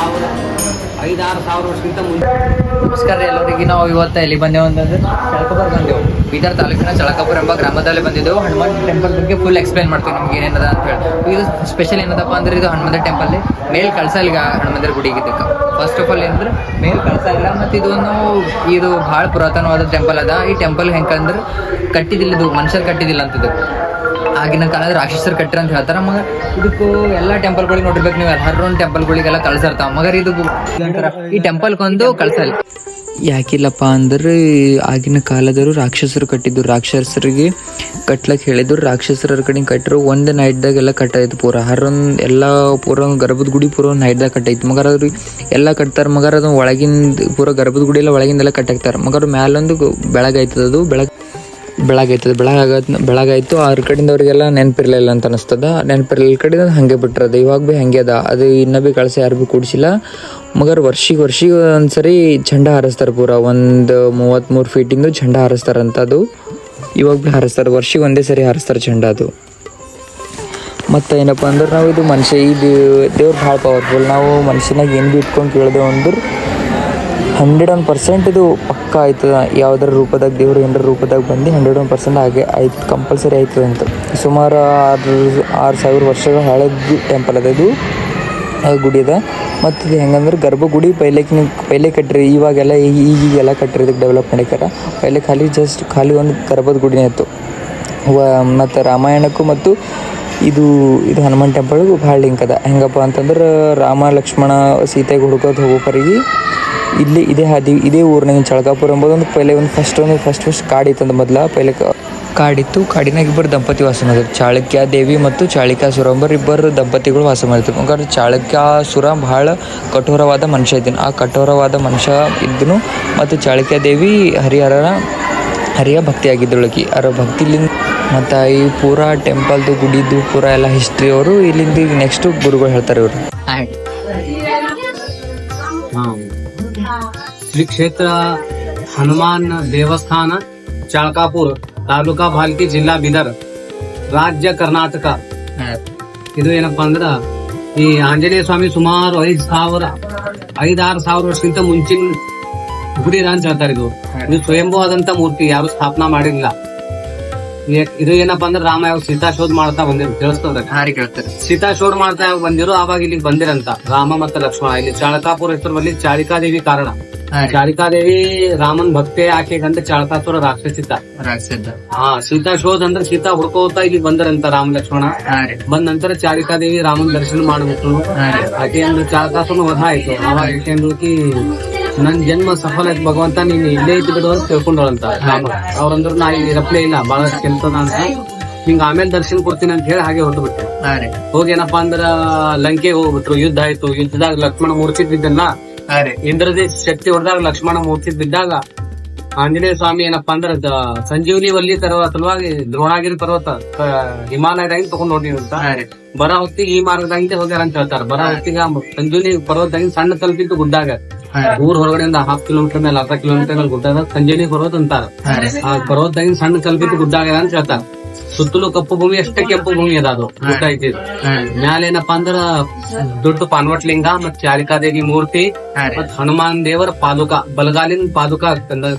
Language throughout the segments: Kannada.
5,000-6,000 ವರ್ಷಕ್ಕಿಂತ ಮುಂಚೆ. ನಮಸ್ಕಾರ ರೀ ಎಲ್ಲರಿಗೆ. ನಾವು ಇವತ್ತು ಎಲ್ಲಿ ಬಂದೆವು ಅಂತಂದ್ರೆ ಚಳಕಾಪುರ ಬಂದೆವು. ಬೀದರ್ ತಾಲೂಕಿನ ಚಳಕಾಪುರ ಎಂಬ ಗ್ರಾಮದಲ್ಲಿ ಬಂದಿದ್ದೆವು. ಹನುಮಾನ್ ಟೆಂಪಲ್ ಬಗ್ಗೆ ಫುಲ್ ಎಕ್ಸ್ಪ್ಲೈನ್ ಮಾಡ್ತೀವಿ ನಿಮ್ಗೆ ಏನೇನದ ಅಂತ ಹೇಳಿ. ಇದು ಸ್ಪೆಷಲ್ ಏನದಪ್ಪ ಅಂದ್ರೆ ಇದು ಹನುಮಂತ ಟೆಂಪಲ್ ಮೇಲ್ ಕಳ್ಸ ಇಲ್ಲ. ಹನುಮಂತರ ಗುಡಿಗೆ ಇದಕ್ಕೆ ಫಸ್ಟ್ ಆಫ್ ಆಲ್ ಏನಂದ್ರೆ ಮೇಲ್ ಕಳ್ಸ ಇಲ್ಲ. ಮತ್ತು ಇದು ಭಾಳ ಪುರಾತನವಾದ ಟೆಂಪಲ್ ಅದ. ಈ ಟೆಂಪಲ್ ಹೆಂಗಂದ್ರೆ ಕಟ್ಟಿದಿಲ್ಲ, ಇದು ಮನುಷ್ಯರು ಕಟ್ಟಿದಿಲ್ಲ ಅಂತಿದ್ದು. ಆಗಿನ ಕಾಲದ ರಾಕ್ಷಸರು ಕಟ್ಟಿರ ಅಂತ ಹೇಳ್ತಾರೆ. ಮಗ ಇದಕ್ಕೂ ಎಲ್ಲ ಟೆಂಪಲ್ಗಳಿಗೆ ನೋಡಿರ್ಬೇಕು ನೀವು. ಹರ್ರೊಂದು ಟೆಂಪಲ್ಗಳಿಗೆಲ್ಲ ಕಳ್ಸಿರ್ತಾವ. ಮಗರ್ ಇದು ಈ ಟೆಂಪಲ್ಗೊಂದು ಕಳ್ಸಲ್ಲ. ಯಾಕಿಲ್ಲಪ್ಪ ಅಂದ್ರೆ ಆಗಿನ ಕಾಲದವರು ರಾಕ್ಷಸರು ಕಟ್ಟಿದ್ದು. ರಾಕ್ಷಸರಿಗೆ ಕಟ್ಲಕ್ಕೆ ಹೇಳಿದ್ರು. ರಾಕ್ಷಸರ ಕಡೆ ಕಟ್ಟರು ಒಂದು ನೈಟ್ದಾಗೆಲ್ಲ ಕಟ್ಟಾಯ್ತು. ಪೂರ ಹರ್ರೊಂದು ಎಲ್ಲ ಪೂರ ಗರ್ಭದ ಗುಡಿ ಪೂರ ನೈಟ್ದಾಗ ಕಟ್ಟಾಯ್ತು. ಮಗರ್ ಅವ್ರಿಗೆ ಎಲ್ಲ ಕಟ್ತಾರೆ. ಮಗರ್ ಅದು ಒಳಗಿಂದ ಪೂರ ಗರ್ಭದ ಗುಡಿ ಎಲ್ಲ ಒಳಗಿಂದೆಲ್ಲ ಕಟ್ಟಾಕ್ತಾರೆ. ಮಗರ್ ಮ್ಯಾಲೊಂದು ಬೆಳಗಾಯ್ತದ. ಅದು ಬೆಳಗಾಯ್ತು. ಆ ಕಡೆಯಿಂದ ಅವ್ರಿಗೆಲ್ಲ ನೆನಪಿರ್ಲಿಲ್ಲ ಅಂತ ಅನಿಸ್ತದ. ನೆನಪಿರ್ಲಿಲ್ಲ ಕಡೆ ಹಂಗೆ ಬಿಟ್ರದ. ಇವಾಗ ಭೀ ಹಂಗೆ ಅದ. ಅದು ಇನ್ನೂ ಭೀ ಕಳಸ ಯಾರು ಭೀ ಕೂಡಿಸಿಲ್ಲ. ಮಗರ್ ವರ್ಷಿಗೆ ಒಂದ್ಸರಿ ಝಂಡ ಹಾರಿಸ್ತಾರೆ. ಪೂರ ಒಂದು 33 ಫೀಟಿಂದು ಝಂಡ ಹಾರಿಸ್ತಾರಂತ. ಅದು ಇವಾಗ ಭೀ ಹಾರಿಸ್ತಾರೆ. ವರ್ಷಿಗೆ ಒಂದೇ ಸರಿ ಹಾರಿಸ್ತಾರೆ ಝಂಡ ಅದು. ಮತ್ತು ಏನಪ್ಪ ಅಂದ್ರೆ ನಾವು ಇದು ಮನುಷ್ಯ ಇದು ದೇವ್ರು ಭಾಳ ಪವರ್ಫುಲ್. ನಾವು ಮನುಷ್ಯನಾಗ ಏನು ಭೀ ಇಟ್ಕೊಂಡು ಕೇಳಿದೆವು ಅಂದ್ರೆ 100% ಇದು ಪಕ್ಕ ಆಯ್ತದ. ಯಾವುದರ ರೂಪದಾಗ ದೇವ್ರು ಏನರ ರೂಪದಾಗ ಬಂದು 100% ಹಾಗೆ ಆಯ್ತು, ಕಂಪಲ್ಸರಿ ಆಯ್ತದ ಅಂತ. ಸುಮಾರು 6,000 ವರ್ಷಗಳ ಹಳೆದು ಟೆಂಪಲ್ ಅದ ಇದು, ಗುಡಿ ಅದ. ಮತ್ತು ಇದು ಹೆಂಗಂದ್ರೆ ಗರ್ಭಗುಡಿ ಪೈಲೆ ಕಟ್ಟಿರಿ. ಇವಾಗೆಲ್ಲ ಈಗೀಗೆಲ್ಲ ಕಟ್ಟಿರಿ, ಇದಕ್ಕೆ ಡೆವಲಪ್ ಮಾಡಿಕಾರ. ಪೈಲೆ ಖಾಲಿ ಒಂದು ಗರ್ಭದ ಗುಡಿನೇ ಇತ್ತು. ಮತ್ತು ರಾಮಾಯಣಕ್ಕೂ ಮತ್ತು ಇದು ಹನುಮಾನ್ ಟೆಂಪಲ್ಗೂ ಭಾಳ ಲಿಂಕ್ ಅದ. ಹೆಂಗಪ್ಪ ಅಂತಂದ್ರೆ ರಾಮ ಲಕ್ಷ್ಮಣ ಸೀತೆಗೆ ಹುಡ್ಕೋದು ಹೋಗೋಕರಿಗೆ ಇದೇ ಹಾದಿ, ಇದೇ ಊರಿನಾಗ ಚಳಕಾಪುರ ಎಂಬುದು ಒಂದು ಪೈಲೆ ಫಸ್ಟ್ ಕಾಡಿತ್ತು. ಅಂತ ಮೊದಲ ಪೈಲೆ ಕಾಡಿತ್ತು. ಕಾಡಿನಾಗ ಇಬ್ಬರು ದಂಪತಿ ವಾಸ ಮಾಡಿದ್ರು. ಚಾಳುಕ್ಯ ದೇವಿ ಮತ್ತು ಚಾಳಿಕಾಸುರ ಇಬ್ಬರು ದಂಪತಿಗಳು ವಾಸ ಮಾಡಿದ್ರು. ಹಂಗಾದ್ರೆ ಚಾಳುಕ್ಯಾಸುರ ಭಾಳ ಕಠೋರವಾದ ಮನುಷ್ಯ ಇದ್ದನು. ಆ ಕಠೋರವಾದ ಮನುಷ್ಯ ಇದ್ದನು. ಮತ್ತು ಚಾಳುಕ್ಯ ದೇವಿ ಹರಿಯ ಭಕ್ತಿಯಾಗಿದ್ದಳಕಿ. ಅವರ ಭಕ್ತಿಲಿಂದ ಮತ್ತು ಈ ಪೂರಾ ಟೆಂಪಲ್ದು ಗುಡಿದು ಪೂರಾ ಎಲ್ಲ ಹಿಸ್ಟ್ರಿ ಅವರು ಇಲ್ಲಿಂದ ಈಗ ನೆಕ್ಸ್ಟ್ ಗುರುಗಳು ಹೇಳ್ತಾರೆ ಇವರು. ಶ್ರೀ ಕ್ಷೇತ್ರ ಹನುಮಾನ್ ದೇವಸ್ಥಾನ ಚಳಕಾಪುರ, ತಾಲೂಕಾ ಭಾಲ್ಕಿ, ಜಿಲ್ಲಾ ಬೀದರ್, ರಾಜ್ಯ ಕರ್ನಾಟಕ. ಇದು ಏನಪ್ಪಾ ಅಂದ್ರ ಈ ಆಂಜನೇಯ ಸ್ವಾಮಿ ಸುಮಾರು 5,000-6,000 ವರ್ಷಕ್ಕಿಂತ ಮುಂಚಿನ ಗುಡಿ ಅಂತ ಹೇಳ್ತಾರೆ. ಇದು ಸ್ವಯಂಭೂ ಆದಂತ ಮೂರ್ತಿ, ಯಾರು ಸ್ಥಾಪನಾ ಮಾಡಿಲ್ಲ. ಇದು ಏನಪ್ಪಾ ಅಂದ್ರೆ ರಾಮ ಯಾವ ಸೀತಾ ಶೋಧ ಮಾಡ್ತಾ ಬಂದಿರು, ತಿಳಿಸ್ತದ. ಸೀತಾ ಶೋಧ ಮಾಡ್ತಾ ಬಂದಿರು, ಆವಾಗ ಇಲ್ಲಿಗೆ ಬಂದಿರಂತ ರಾಮ ಮತ್ತು ಲಕ್ಷ್ಮಣ. ಇಲ್ಲಿ ಚಾಳಕಾಪುರ ಹೆಸರಲ್ಲಿ ಚಾಳಿಕಾದೇವಿ ಕಾರಣ. ಚಾಳಿಕಾದೇವಿ ರಾಮನ್ ಭಕ್ತೆ, ಆಕೆಗಂತ ಚಾಳಕಾಸುರ ರಾಕ್ಷಸಿದ್ದ. ಸೀತಾ ಶೋಧ ಅಂದ್ರೆ ಸೀತಾ ಹುಡ್ಕೋತಾ ಇಲ್ಲಿ ಬಂದರಂತ ರಾಮ ಲಕ್ಷ್ಮಣ. ಬಂದ ನಂತರ ಚಾಳಿಕಾದೇವಿ ರಾಮನ್ ದರ್ಶನ ಮಾಡ್ಬಿಟ್ರು. ಆಕೆ ಅಂದ್ರೆ ಚಾಳಕಾಸುರನ ವಧ ಆಯ್ತು. ಅವಾಗ ಆಕೆ ಅಂದ್ರಕಿ ನನ್ ಜನ್ಮ ಸಫಲ ಆಯ್ತು ಭಗವಂತ, ನೀನ್ ಇಲ್ಲೇ ಇದ್ದು ಬಿಡು ಅಂತ ತಿಳ್ಕೊಂಡವಳಂತ ರಾಮ. ಅವ್ರಂದ್ರು ನಾ ಇಲ್ಲಿ ಇರಪ್ಲೇ ಇಲ್ಲ, ಬಹಳಷ್ಟು ಕೆಲ್ಸದ ಅಂತ, ನಿಂಗ ಆಮೇಲೆ ದರ್ಶನ ಕೊಡ್ತೀನಿ ಅಂತ ಹೇಳಿ ಹಾಗೆ ಹೊರಟು ಬಿಟ್ಟೆ. ಹೋಗೇನಪ್ಪಾ ಅಂದ್ರ ಲಂಕೆಗೆ ಹೋಗ್ಬಿಟ್ರು. ಯುದ್ಧ ಆಯ್ತು. ಯುದ್ಧದಾಗ ಲಕ್ಷ್ಮಣ ಮೂರ್ಛಿತ್ ಬಿದ್ದಲ್ಲ. ಇಂದ್ರದೇಶ ಶಕ್ತಿ ಹೊಡೆದಾಗ ಲಕ್ಷ್ಮಣ ಮೂರ್ಛಿತ್ ಬಿದ್ದಾಗ ಆಂಜನೇಯ ಸ್ವಾಮಿ ಏನಪ್ಪಾ ಅಂದ್ರ ಸಂಜೀವನಿ ವಲ್ಲಿ ಸಲುವಾಗಿ ದ್ರೋಣಾಗಿರಿ ಪರ್ವತ ಹಿಮಾಲಯದಾಗ ತಗೊಂಡ್ ಹೋಗಿ ಅಂತ. ಬರ ಹೊತ್ತಿಗೆ ಈ ಮಾರ್ಗದಾಗಿಂದ ಹೋಗ್ಯಾರ ಅಂತ ಹೇಳ್ತಾರ. ಬರ ಹೊತ್ತಿಗೆ ಸಂಜೀವನಿ ಪರ್ವತದಾಗಿಂದ ಸಣ್ಣ ತಲುಪಿತ್ತು ಗುಡ್ಡಾಗ. ಊರ್ ಹೊರಗಡೆಯಿಂದ 1/2 ಕಿಲೋಮೀಟರ್ ಮೇಲೆ 1/2 ಕಿಲೋಮೀಟರ್ ಮೇಲೆ ಗುಡ್ಡಾಗ ಸಂಜೀವನಿ ಪರ್ವತ ಅಂತಾರ. ಆ ಪರ್ವತದಾಗಿಂದ ಸಣ್ಣ ತಲುಪಿತ್ತು ಗುಡ್ಡಾಗ ಅಂತ ಹೇಳ್ತಾರ. ಸುತ್ತಲೂ ಕಪ್ಪು ಭೂಮಿ, ಅಷ್ಟೇ ಕೆಂಪು ಭೂಮಿ ಅದ. ಅದು ಗುಡ್ಡ ಐತಿ. ಮ್ಯಾಲ ಏನಪ್ಪಾ ಅಂದ್ರ ದೊಡ್ಡ ಪಾನ್ವಟ್ಲಿಂಗ ಮತ್ ಚಾಳಿಕಾದೇವಿ ಮೂರ್ತಿ ಮತ್ ಹನುಮಾನ್ ದೇವರ ಪಾದುಕ, ಬಲಗಾಲಿನ ಪಾದುಕ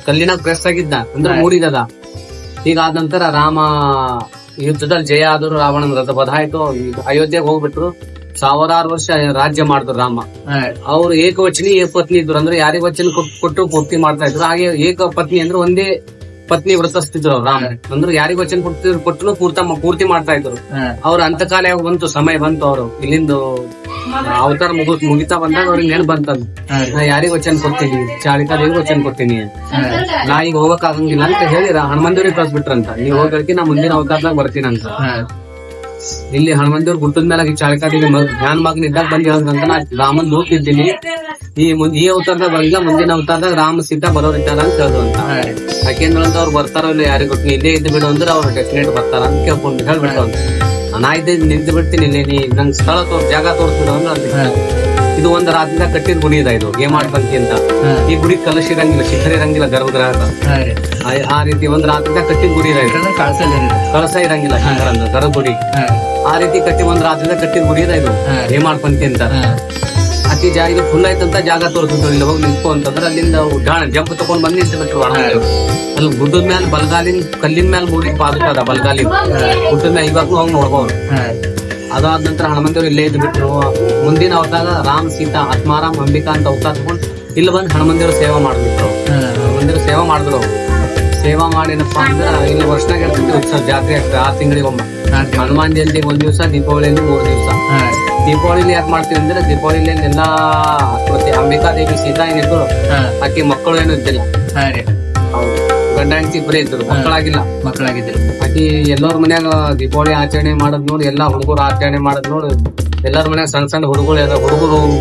ಕಲ್ಲಿನ ಪ್ರೆಸ್ ಆಗಿದ್ದ ಅಂದ್ರೆ ಮೂಡಿದದ. ಹೀಗಾದ ನಂತರ ರಾಮ ಯುದ್ಧದಲ್ಲಿ ಜಯ ಆದ್ರು, ರಾವಣನ ರಥ ವಧ ಆಯ್ತು. ಅಯೋಧ್ಯೆಗೆ ಹೋಗ್ಬಿಟ್ರು. 1000 ವರ್ಷ ರಾಜ್ಯ ಮಾಡಿದ್ರು ರಾಮ. ಅವ್ರು ಏಕವಚನಿ ಏಕಪತ್ನಿ ಇದ್ರು. ಅಂದ್ರೆ ಯಾರಿಗೆ ವಚನ ಕೊಟ್ಟು ಪೂರ್ತಿ ಮಾಡ್ತಾ ಇದ್ರು. ಹಾಗೆ ಏಕಪತ್ನಿ ಅಂದ್ರೆ ಒಂದೇ ಪತ್ನಿ ವ್ರತಿಸ್ತಿದ್ರು ರಾಮ. ಅಂದ್ರೆ ಯಾರಿಗ ವಚನ ಕೊಟ್ಟು ಪೂರ್ತಿ ಮಾಡ್ತಾ ಇದ್ರು. ಅವ್ರ ಅಂತಕಾಲ ಬಂತು, ಸಮಯ ಬಂತು. ಅವರು ಇಲ್ಲಿಂದ ಅವತಾರ ಮುಗಿತಾ ಬಂದಾಗ ಅವ್ರಿಗೆ ನೆನಪು ಬಂತದ್ದು, ನಾ ಯಾರಿಗ ವಚನ ಕೊಡ್ತೀನಿ, ಚಾಳಿಕಾದೇವಿಗೆ ವಚನ ಕೊಡ್ತೀನಿ, ನಾ ಈಗ ಹೋಗಕ್ ಆಗಂಗಿಲ್ಲ ಅಂತ ಹೇಳಿ ಹನುಮಂದೇವ್ರಿಗೆ ಕಳ್ಸ್ಬಿಟ್ರಂತ. ನೀವ್ ಹೋಗಕ್ಕೆ ನಾ ಮುಂದಿನ ಅವತಾರದಾಗ ಬರ್ತೀನಂತ. ಇಲ್ಲಿ ಹನುಮಂದೇವ್ರ ಗುಟ್ಟದ ಮೇಲೆ ಚಾಳಿಕಾದೇವಿ ಜ್ಞಾನ ಮಗನ ಇದ್ದಾಗ ಬಂದ್ ಹೇಳಂತ, ನಾ ರಾಮನ್ ನೋಡ್ತಿದ್ದೀನಿ, ಈ ಅವತಾರದಾಗ ಬರಲಿಲ್ಲ, ಮುಂದಿನ ಅವತಾರದಾಗ ರಾಮ ಸೀತಾ ಬರೋರಿದ್ದಾರ ಅಂತ ಹೇಳುದು ಅಂತ. ಯಾಕೆಂದ್ರಂತ ಅವ್ರು ಬರ್ತಾರೋ ಇಲ್ಲ ಯಾರಿಗ ಗೊತ್ತು. ಇಲ್ಲೇ ಇದ್ದು ಬಿಡು ಅಂದ್ರೆ ಅವ್ರು ಡೆಫಿನೇಟ್ ಬರ್ತಾರ ಅಂತ ಕೇಳ್ಕೊಂಡು ಹೇಳ್ಬಿಟ್ಟು ನಾ ಇದ್ದೇ ನಿಂತು ಬಿಡ್ತೀನಿ, ಇಲ್ಲಿ ನೀ ನಂಗೆ ಸ್ಥಳ ಜಾಗ ತೋರಿಸ್ಬಿಡು ಅಂದ್ರೆ. ಇದು ಒಂದ್ ರಾತ್ರಿದಾಗ ಕಟ್ಟಿದ ಗುಡಿ ಇದೆ. ಇದು ಹೇಮಾಡ್ಬಂತಿ ಅಂತ. ಈ ಗುಡಿ ಕಲಶ ಇರಂಗಿಲ್ಲ, ಶಿಖರ ಇರಂಗಿಲ್ಲ, ಗರ್ಭಗೃಹ. ಆ ರೀತಿ ಒಂದ್ ರಾತ್ರಿದಾಗ ಕಟ್ಟಿದ ಗುಡಿ ಇದೆ. ಕಳಸ ಇರಂಗಿಲ್ಲ, ಶಿಖರ ಅಂತ ಗರ್ಭಗುಡಿ. ಆ ರೀತಿ ಒಂದ್ ರಾತ್ರಿದಾಗ ಕಟ್ಟಿದ ಗುಡಿ ಇದೆ. ಇದು ಹೇಮಾಡ್ಬಂತಿ ಅಂತ. ಅತಿ ಜಾಗ ಇದು ಫುಲ್ ಆಯ್ತಂತ ಜಾಗ ತೋರಿಸಿದ್ರು, ಇಲ್ಲಿ ಹೋಗಿ ನಿಂತ್ಕೊ ಅಂತಂದ್ರೆ ಅಲ್ಲಿಂದ ಉಡ್ಡಾಣ ಜಂಪ್ ತಗೊಂಡ್ ಬಂದು ನಿಂತು ಬಿಟ್ರು ಅಲ್ಲಿ ಗುಡ್ಡದ ಮ್ಯಾಲ ಬಲ್ಗಾಲಿನ ಕಲ್ಲಿನ ಮ್ಯಾಲ ಮೂಡಿ ಪಾದಕ ಅದ ಬಲ್ಗಾಲಿ ಗುಡ್ಡದ ಮ್ಯಾಲ ಇವಾಗೂ ಹೋಗಿ ನೋಡ್ಬೋದು. ಅದಾದ ನಂತರ ಹನುಮಂತೇವ್ರು ಇಲ್ಲೇ ಇದ್ದು ಬಿಟ್ರು. ಮುಂದಿನ ಅವತಾರ ರಾಮ್ ಸೀತಾ ಆತ್ಮಾರಾಮ್ ಅಂಬಿಕಾ ಅಂತ ಅವತಾರ ತಗೊಂಡು ಇಲ್ಲಿ ಬಂದು ಹನುಮಂತೇವ್ರು ಸೇವಾ ಮಾಡ್ಬಿಟ್ರು. ಹನುಮಂತೇವ್ರು ಸೇವಾ ಮಾಡಿದ್ರು. ಸೇವಾ ಮಾಡಿನಪ್ಪ ಅಂದ್ರ ಇಲ್ಲಿ ವರ್ಷನಾಗ ಇರ್ತೈತಿ ಉತ್ಸವ, ಜಾತ್ರೆ ಆಗ್ತದೆ 6 ತಿಂಗಳಿಗೊಮ್ಮೆ. ಹನುಮಾನ್ ಜಯಂತಿ 1 ದಿವಸ, ದೀಪಾವಳಿಯಲ್ಲಿ 3 ದಿವಸ. ದೀಪಾವಳಿಲಿ ಯಾಕೆ ಮಾಡ್ತೀವಿ ಅಂದ್ರೆ ದೀಪಾವಳಿಲಿ ಎಲ್ಲಾ ಮತ್ತೆ ಅಂಬಿಕಾದೇವಿ ಸೀತಾ ಏನಿದ್ರು ಆಕೆ ಮಕ್ಕಳು ಏನು ಇದ್ದಿಲ್ಲ, ಗಂಡ ಹೆಂಡತಿ ಬರೀ ಇದ್ರು, ಮಕ್ಕಳಾಗಿದ್ರು. ಆಕಿ ಎಲ್ಲರ ಮನ್ಯಾಗ ದೀಪಾವಳಿ ಆಚರಣೆ ಮಾಡೋದ್ ನೋಡಿ, ಎಲ್ಲಾ ಹುಡುಗರು ಆಚರಣೆ ಮಾಡೋದ್ ನೋಡಿ ಎಲ್ಲರ ಮನ್ಯಾಗ ಸಣ್ಣ ಸಣ್ಣ ಹುಡುಗರು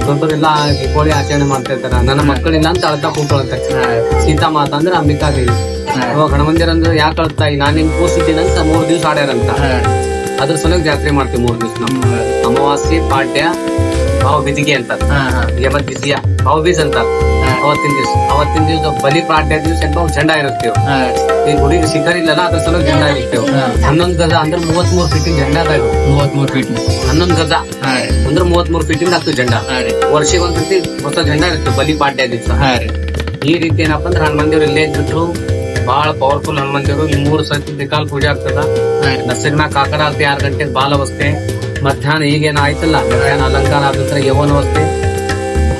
ದೊಡ್ಡರೆಲ್ಲ ದೀಪಾವಳಿ ಆಚರಣೆ ಮಾಡ್ತಾ ಇರ್ತಾರ. ನನ್ನ ಮಕ್ಕಳಿಲ್ಲ ಅಂತ ಅಳ್ತಾ ಕೂತ್ಕೊಳಂತ ಸೀತಾ ಮಾತಾ ಅಂದ್ರೆ ಅಂಬಿಕಾದೇವಿ. ಅವಾಗ ಹನುಮಂದಿರ ಅಂದ್ರೆ ಯಾಕೆ ಅಳ್ತಾ ನಾನ್ ನಿಮ್ ಕೂಸಿದ್ದೀನಿ ಅಂತ 3 ದಿವಸ ಆಡ್ಯಾರಂತ. ಅದ್ರ ಸಲುವಾಗಿ ಜಾತ್ರೆ ಮಾಡ್ತೀವಿ 3 ದಿವಸ. ಅಮಾವಾಸ್ಯೆ, ಪಾಡ್ಯ, ಭಾವ ಬಿದಿಗೆ ಅಂತ, ಯಮತ್ ಬಿದಿಯ ಭಾವ ಬೀಜ್ ಅಂತ. ಅವತ್ತಿನ ದಿವಸ ಬಲಿ ಪಾಡ್ಯ ದಿವಸ ಜೆಂಡಾ ಇರುತ್ತೇವೆ. ಈ ಗುಡಿಗೆ ಶಿಖರ್ ಇಲ್ಲಲ್ಲ, ಅದ್ರ ಸಲುವಾಗಿ ಜೆಂಡಾ ಇರ್ತೇವೆ. 11 ಗಜ ಅಂದ್ರೆ 33 ಫೀಟಿನ ಜೆಂಡಾ ಅದಾವ. 33 ಫೀಟ್ 11 ಗಜ ಅಂದ್ರೆ 33 ಫೀಟಿಂದ ಆಗ್ತದೆ ಜೆಂಡಾ. ವರ್ಷಕ್ಕೆ ಒಂದ್ಸತಿ ಹೊಸ ಜೆಂಡಾ ಇರ್ತೇವೆ ಬಲಿ ಪಾಡ್ಯ ದಿವಸ. ಈ ರೀತಿ ಏನಪ್ಪಾ ಅಂದ್ರೆ ಹನುಮಂತೇವ್ರು ಇಲ್ಲೇ ಇದ್ಬಿಟ್ರು. ಬಹಳ ಪವರ್ಫುಲ್ ಹನುಮಂತೇವ್ರು. 3 ಸತಿ ದಿಕ್ಕಾಲ್ ಪೂಜೆ ಆಗ್ತದ. ನಸರಿನ ಕಾಕಡ ಆರತಿ 6 ಗಂಟೆಗೆ ಬಾಲವಸ್ಥೆ. ಮಧ್ಯಾಹ್ನ ಈಗೇನ ಆಯ್ತಲ್ಲ, ಮಧ್ಯಾಹ್ನ ಅಲಂಕಾರ ಆದ ನಂತರ ಯೌವನವಸ್ಥೆ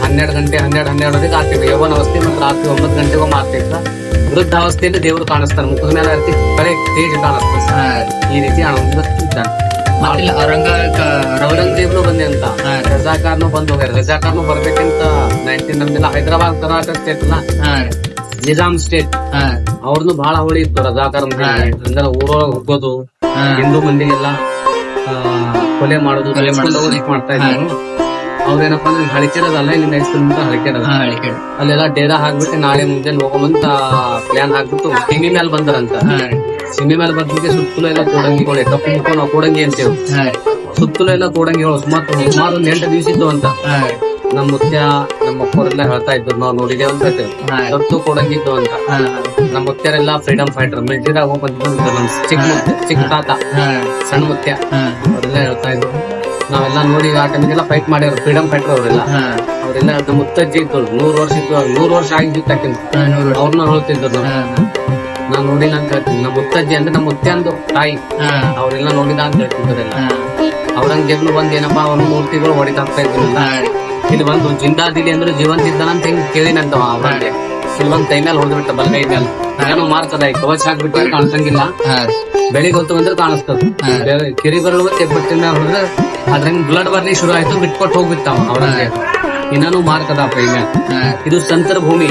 12 ಗಂಟೆ 12:30 ಆಗ್ತೇವೆ ಯೌವನವಸ್ಥೆ. ಮತ್ತೆ ರಾತ್ರಿ 9 ಗಂಟೆಗೊಮ್ಮೆ ಆಗ್ತೈತ. ವೃದ್ಧಾವಸ್ಥೆಯಲ್ಲಿ ದೇವರು ಕಾಣಿಸ್ತಾನೆ, ಮುಖದ ಮೇಲೆ ಅರ್ತಿ ಕಡೆ ತೇಜ್ ಕಾಣಿಸ್ತಾರೆ. ಈ ರೀತಿ ಹನುಮಂತ ಔರಂಗಜೇಬ್ನು ಬಂದೆ ಅಂತ, ರಜಾಕಾರ್ನು ಬಂದ್ ಹೋಗ್ಯಾರ. ರಜಾಕಾರ್ನು ಬರ್ಬೇಕಂತ 19 ನಮ್ದೆಲ್ಲ ಹೈದರಾಬಾದ್ ಕರ್ನಾಟಕ ಸ್ಟೇಟ್ ಅಲ್ಲ, ನಿಜಾಮ್ ಸ್ಟೇಟ್, ಅವ್ರದ್ದು ಬಹಳ ಅವಳಿ ಇತ್ತು ರಜಾಕಾರ. ಅಂದ್ರೆ ಊರೊಳಗೆ ಹೋಗೋದು, ಹಿಂದೂ ಮಂದಿಗೆಲ್ಲ ಕೊಲೆ ಮಾಡೋದು ಮಾಡ್ತಾ ಇದ್ರು. ಅವ್ರೇನಪ್ಪಾ ಅಂದ್ರೆ ಹಳಿಕೆರದಲ್ಲ, ಇಲ್ಲಿ ನೆಕ್ಸ್ಟ್ ಹಳಿಕೆರದ ಅಲ್ಲೆಲ್ಲ ಡೇರಾ ಹಾಕ್ಬಿಟ್ಟು ನಾಳೆ ಮುಂಜಾನೆ ಹೋಗೋಮಂತ ಪ್ಲಾನ್ ಹಾಕ್ಬಿಟ್ಟು ಸಿಮಿ ಮೇಲೆ ಬಂದರಂತ. ಸಿಮಿ ಮೇಲೆ ಬಂದಿಗೆ ಸುತ್ತಲೂ ಎಲ್ಲ ಕೋಡಂಗಿಗಳು, ಕಪ್ಪು ಮುಖ ನಾವು ಕೋಡಂಗಿ ಅಂತೇವ್. ಸುತ್ತಲೂ ಎಲ್ಲ ಕೋಡಂಗಿಗಳು ಸುಮಾರು 8 ದಿವಸ ಇದ್ದು ಅಂತ ನಮ್ಮ ಮುತ್ಯ ನಮ್ಮ ಅಪ್ಪರೆಲ್ಲ ಹೇಳ್ತಾ ಇದ್ರು. ನಾವು ನೋಡಿದೇವ್ ಅಂತ ದೊಡ್ಡ ಕೋಡಂಗಿದ್ದು ಅಂತ. ನಮ್ಮ ಮುತ್ಯರೆಲ್ಲ ಫ್ರೀಡಮ್ ಫೈಟರ್, ಮಿಲಿಟರಿದಾಗ ಹೋಗಿ ಬಂದಿದ್ರು. ನಮ್ ಚಿಕ್ಕ ತಾತ ಸಣ್ಣ ಮುತ್ಯ ಅವರೆಲ್ಲ ಹೇಳ್ತಾ ಇದ್ರು. ನಾವೆಲ್ಲ ನೋಡಿ ಆ ಟೈಮಿಗೆಲ್ಲ ಫೈಟ್ ಮಾಡ್ಯಾರ, ಫ್ರೀಡಮ್ ಫೈಟರ್ ಅವರೆಲ್ಲ. ಅವರೆಲ್ಲ ನಮ್ಮ ಮುತ್ತಜ್ಜಿ ಇದ್ರು, 100 ವರ್ಷ ಇದ್ದು, 100 ವರ್ಷ ಆಗಿದ್ದು ಅವ್ರನ್ನ ಹೇಳ್ತಿದ್ರು. ನಾನ್ ನೋಡಿಲ್ಲ ಅಂತ ಹೇಳ್ತೀನಿ. ನಮ್ಮ ಮುತ್ತಜ್ಜಿ ಅಂದ್ರೆ ನಮ್ಮ ಮುತ್ಯ ಅಂದು ತಾಯಿ, ಅವ್ರೆಲ್ಲ ನೋಡಿದ ಅಂತ ಹೇಳ್ತಿದ್ರೆಲ್ಲ. ಔರಂಗಜೇಬ್ನು ಬಂದ್ ಏನಪ್ಪಾ ಅವ್ನ ಮೂರ್ತಿಗಳು ಹೊಡಿತಾಗ್ತಾ ಇದ್ರಲ್ಲ. ಇಲ್ಲಿ ಬಂದು ಜಿಂದಾದಿಲಿ ಅಂದ್ರೆ ಜೀವಂತ ಇದ್ದಾನಂತ ಹೆಂಗ್ ಕೇಳಿನಂತ ಅವ್ರಂಗೆ. ಇಲ್ಲಿ ಬಂದ್ ಕೈ ಮೇಲೆ ಹೊಡೆದ್ಬಿಟ್ಟ, ಬಲಗೈ ಮೇಲೆ ಏನೋ ಮಾರ್ತದ, ಕವಚ ಹಾಕ್ಬಿಟ್ಟು ಕಾಣಿಸಂಗಿಲ್ಲ. ಬೆಳಿಗ್ಗೆ ಹೊತ್ತು ಬಂದ್ರೆ ಕಾಣಿಸ್ತದ. ಕಿರಿ ಬರಲು ತೆಗ್ಬಿಟ್ಟಿನ ಮೇಲೆ ಹೊಡೆದ್ರೆ ಅದ್ರಂಗ್ ಬ್ಲಡ್ ಬರ್ಲಿ ಶುರು ಆಯ್ತು, ಬಿಟ್ಕೊಟ್ಟು ಹೋಗ್ಬಿಡ್ತಾವ ಅವ್ರಂಗೆ. ಇನ್ನೂ ಮಾರ್ಕದ ಕೈ ಮೇಲೆ. ಇದು ಸಂತರ ಭೂಮಿ,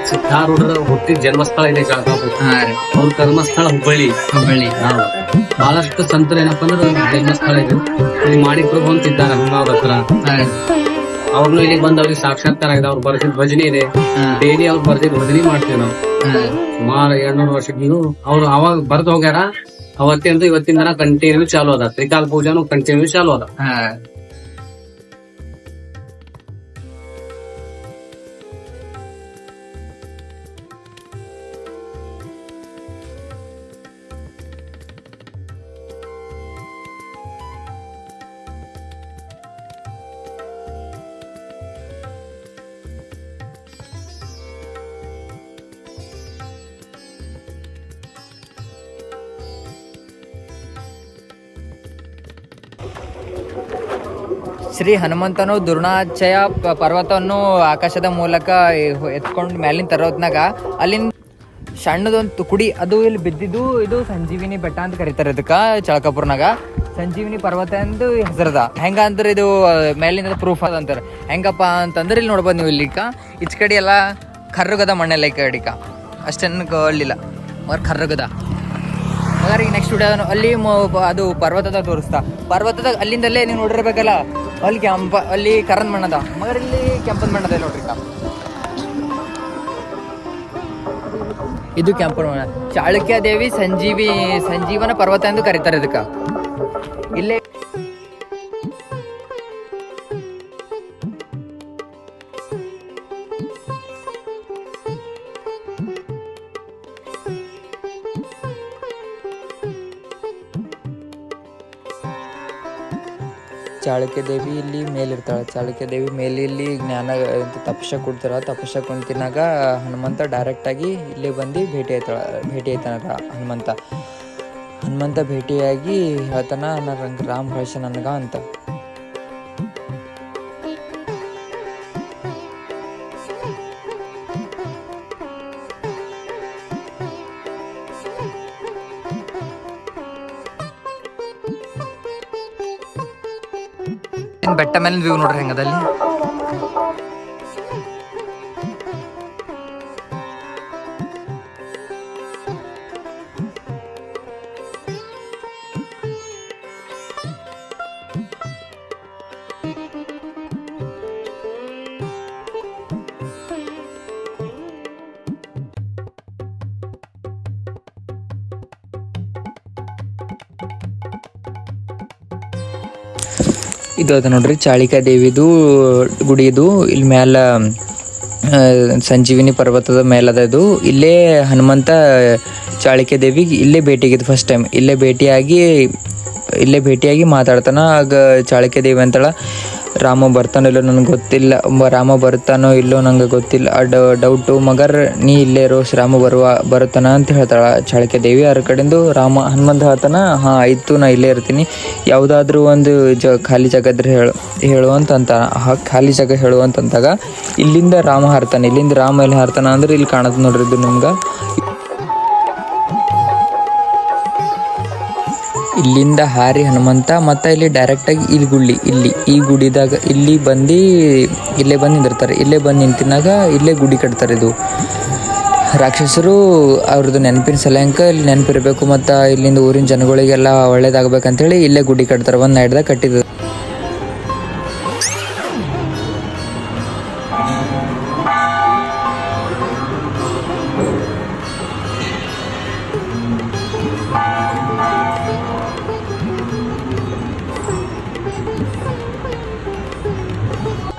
ಸಿದ್ಧಾರೂಢರ ಹುಟ್ಟಿದ ಜನ್ಮಸ್ಥಳ ಇದೆ ಜಾಗಪುರ. ಅವ್ರ ಕರ್ಮಸ್ಥಳ ಹುಬ್ಬಳ್ಳಿ. ಬಹಳಷ್ಟು ಸಂತರು ಏನಪ್ಪಾ ಅಂದ್ರೆ ಜನ್ಮಸ್ಥಳ ಇದೆ. ಇಲ್ಲಿ ಮಾಡಿಕೊಂಡು ಅಂತಿದ್ದಾರೆ ಹನುಮಾವ್ರ ಹತ್ರ. ಅವ್ರನ್ನು ಇಲ್ಲಿಗೆ ಬಂದ್ ಅವ್ರಿಗೆ ಸಾಕ್ಷಾತ್ಕಾರ ಆಗಿದೆ. ಅವ್ರು ಬರ್ದಿದ್ ಭಜನೆ ಇದೆ, ಡೈಲಿ ಅವ್ರು ಬರ್ದಿದ್ ಭಜನೆ ಮಾಡ್ತೀವಿ ನಾವು. ಸುಮಾರು 200 ವರ್ಷದ್ದು ಅವ್ರು ಅವಾಗ ಬರ್ದ್ ಹೋಗ್ಯಾರ. ಅವತ್ತಿಂದ ಇವತ್ತಿನ ದಿನ ಕಂಟಿನ್ಯೂ ಚಾಲು ಅದ. ತ್ರಿಕಾಲ ಪೂಜಾನು ಕಂಟಿನ್ಯೂ ಚಾಲು ಅದ. ಶ್ರೀ ಹನುಮಂತನು ದುರ್ಣಾಚಯ ಪರ್ವತವನ್ನು ಆಕಾಶದ ಮೂಲಕ ಎತ್ಕೊಂಡು ಮೇಲಿನ ತರೋತ್ನಾಗ ಅಲ್ಲಿಂದ ಸಣ್ಣದೊಂದು ಕುಡಿ ಅದು ಇಲ್ಲಿ ಬಿದ್ದಿದ್ದು. ಇದು ಸಂಜೀವಿನಿ ಬೆಟ್ಟ ಅಂತ ಕರೀತಾರೆ ಇದಕ್ಕೆ ಚಳಕಾಪುರ್ನಾಗ. ಸಂಜೀವಿನಿ ಪರ್ವತ ಎಂದು ಹೆಸರದ. ಹೆಂಗ ಅಂದ್ರೆ ಇದು ಮೇಲಿಂದ ಪ್ರೂಫ್ ಅದ ಅಂತಾರೆ. ಹೆಂಗಪ್ಪ ಅಂತಂದ್ರೆ ಇಲ್ಲಿ ನೋಡ್ಬೋದು ನೀವು. ಇಲ್ಲಿಕ ಈಚ್ ಕಡೆ ಎಲ್ಲ ಕರ್ರಗದ ಮಣ್ಣೆಲ್ಲ ಈ ಕಡೆಕ ಅಷ್ಟೇನು ಕಳ್ಳಿಲ್ಲ, ಅವ್ರ ಕರ್ರಗದ. ಹಾಗಾದ್ರೆ ಈಗ ನೆಕ್ಸ್ಟ್ ವಿಡಿಯೋ ಅಲ್ಲಿ ಅದು ಪರ್ವತದಾಗ ತೋರಿಸ್ತಾ. ಪರ್ವತದಾಗ ಅಲ್ಲಿಂದಲ್ಲೇ ನೀವು ನೋಡಿರ್ಬೇಕಲ್ಲ, ಅಲ್ಲಿ ಅಲ್ಲಿ ಕರಂದ್ ಮಣ್ಣದ, ಮಗರ್ ಇಲ್ಲಿ ಕೆಂಪದ ಮಣ್ಣದ ನೋಡ್ರಿ. ಇದು ಕೆಂಪನ ಮಣ್ಣ. ಚಾಳುಕ್ಯ ದೇವಿ ಸಂಜೀವನ ಪರ್ವತ ಎಂದು ಕರೀತಾರೆ ಇದಕ್ಕ. ಇಲ್ಲೇ ಚಾಳುಕ್ಯ ದೇವಿ ಇಲ್ಲಿ ಮೇಲಿರ್ತಾಳೆ. ಚಾಳುಕ್ಯ ದೇವಿ ಮೇಲೆ ಇಲ್ಲಿ ಜ್ಞಾನ ತಪಸ್ಯ ಕೊಡ್ತಾರ. ತಪಸ್ಯ ಕುಂತಿನಾಗ ಹನುಮಂತ ಡೈರೆಕ್ಟಾಗಿ ಇಲ್ಲೇ ಬಂದು ಭೇಟಿ ಆಯ್ತಾನ. ಹನುಮಂತ ಭೇಟಿಯಾಗಿ ಹೇಳ್ತಾನ, ನಂಗೆ ರಾಮ್ ಕಳ್ಸ ನನಗ ಅಂತ. ಬೆಟ್ಟ ಮೇಲೆ ವ್ಯೂ ನೋಡ್ರಿ ಹೆಂಗದಲ್ಲಿ. ಇದು ಅದ ನೋಡ್ರಿ ಚಾಳಿಕಾ ದೇವಿದು ಗುಡಿ. ಇದು ಇಲ್ಲಿ ಮ್ಯಾಲ ಸಂಜೀವಿನಿ ಪರ್ವತದ ಮೇಲದ. ಇದು ಇಲ್ಲೇ ಹನುಮಂತ ಚಾಳಿಕಾ ದೇವಿಗೆ ಇಲ್ಲೇ ಭೇಟಿಯಾಗಿದ್ದು ಫಸ್ಟ್ ಟೈಮ್. ಇಲ್ಲೇ ಭೇಟಿಯಾಗಿ ಮಾತಾಡ್ತಾನ. ಆಗ ಚಾಳಿಕಾ ದೇವಿ ಅಂತಳ, ರಾಮ ಬರ್ತಾನೋ ಇಲ್ಲೋ ನನಗೆ ಗೊತ್ತಿಲ್ಲ, ನಂಗೆ ಗೊತ್ತಿಲ್ಲ, ಡೌಟು ಮಗರ್ ನೀ ಇಲ್ಲೇ ಇರೋ, ಶ್ರೀರಾಮ ಬರುತ್ತಾನ ಅಂತ ಹೇಳ್ತಾಳ ಚಾಳಿಕಾ ದೇವಿ. ಅದ್ರ ಕಡೆಂದು ಹನುಮಂತ ಹೇಳ್ತಾನ, ಹಾಂ ಆಯಿತು ನಾ ಇಲ್ಲೇ ಇರ್ತೀನಿ, ಯಾವುದಾದ್ರೂ ಒಂದು ಖಾಲಿ ಜಾಗ ಇದ್ರೆ ಹೇಳುವಂತ ಖಾಲಿ ಜಾಗ ಹೇಳುವಂತಂದಾಗ ಇಲ್ಲಿಂದ ರಾಮ ಹಾರ್ತಾನೆ. ಇಲ್ಲಿಂದ ರಾಮ ಎಲ್ಲಿ ಹಾರ್ತಾನ ಅಂದ್ರೆ ಇಲ್ಲಿ ಕಾಣತ್ ನೋಡ್ರಿ ಇದು ನಿಮ್ಗೆ. ಇಲ್ಲಿಂದ ಹಾರಿ ಹನುಮಂತ ಮತ್ತು ಇಲ್ಲಿ ಡೈರೆಕ್ಟಾಗಿ ಈ ಗುಡಿದಾಗ ಇಲ್ಲೇ ಬಂದು ನಿಂದಿರ್ತಾರೆ. ಇಲ್ಲೇ ಬಂದು ನಿಂತಿನಾಗ ಇಲ್ಲೇ ಗುಡಿ ಕಟ್ತಾರೆ. ಇದು ರಾಕ್ಷಸರು ಅವ್ರದ್ದು ನೆನಪಿನ ಸಲಂಕ ಇಲ್ಲಿ ನೆನಪಿರಬೇಕು ಮತ್ತು ಇಲ್ಲಿಂದ ಊರಿನ ಜನಗಳಿಗೆಲ್ಲ ಒಳ್ಳೇದಾಗಬೇಕಂತೇಳಿ ಇಲ್ಲೇ ಗುಡಿ ಕಟ್ತಾರೆ. ಒಂದು ನೈಟ್ದಾಗ ಕಟ್ಟಿದ್ದು.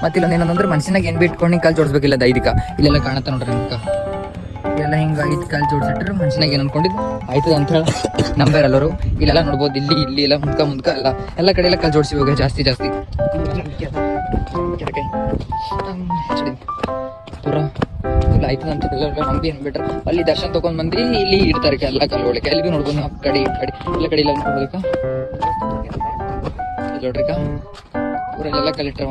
ಮತ್ತೆ ಇಲ್ಲೊಂದು ಏನಂದ್ರೆ ಮನುಷ್ಯನಾಗ ಏನು ಬಿಟ್ಕೊಂಡು ಕಾಲು ಜೋಡಿಸ್ಬೇಕಿಲ್ಲ. ಇದಕ್ಕೆ ಇಲ್ಲೆಲ್ಲ ಕಾಣತ್ತ ನೋಡ್ರಿ ನಿಮ್ಗೆ. ಇಲ್ಲೆಲ್ಲ ಹಿಂಗೆ 5 ಕಾಲು ಜೋಡಿಸಿಟ್ರೆ ಮನುಷ್ಯನಾಗ ಏನು ಅನ್ಕೊಂಡಿದ್ದು ಆಯ್ತದ ಅಂತ ಹೇಳಿ ನಂಬರ್ ಎಲ್ಲರೂ ಇಲ್ಲೆಲ್ಲ ನೋಡ್ಬೋದು. ಇಲ್ಲಿ ಎಲ್ಲ ಮುಂದ್ಕ ಎಲ್ಲ ಕಡೆ ಎಲ್ಲ ಕಾಲು ಜೋಡಿಸಿ ಹೋಗ ಜಾಸ್ತಿ ಪೂರ ಇಲ್ಲ ಆಯ್ತದ ಅಂತ ನಂಬಿ ಅನ್ಬಿಟ್ರೆ ಅಲ್ಲಿ ದರ್ಶನ ತೊಗೊಂಡ್ ಬಂದು ಇಲ್ಲಿ ಇಡ್ತಾರೆ ಎಲ್ಲ ಕಾಲು ಒಳಗೆ. ಅಲ್ಲಿ ಭೀ ನೋಡ್ಬೋದು ನಾವು ಕಡೆ ಎಲ್ಲ ಕಡೆ ಇಲ್ಲ ನೋಡ್ಬೇಕಾ ನೋಡ್ರಿಕ ಊರಲ್ಲೆಲ್ಲ ಕಲೆಕ್ಟರ್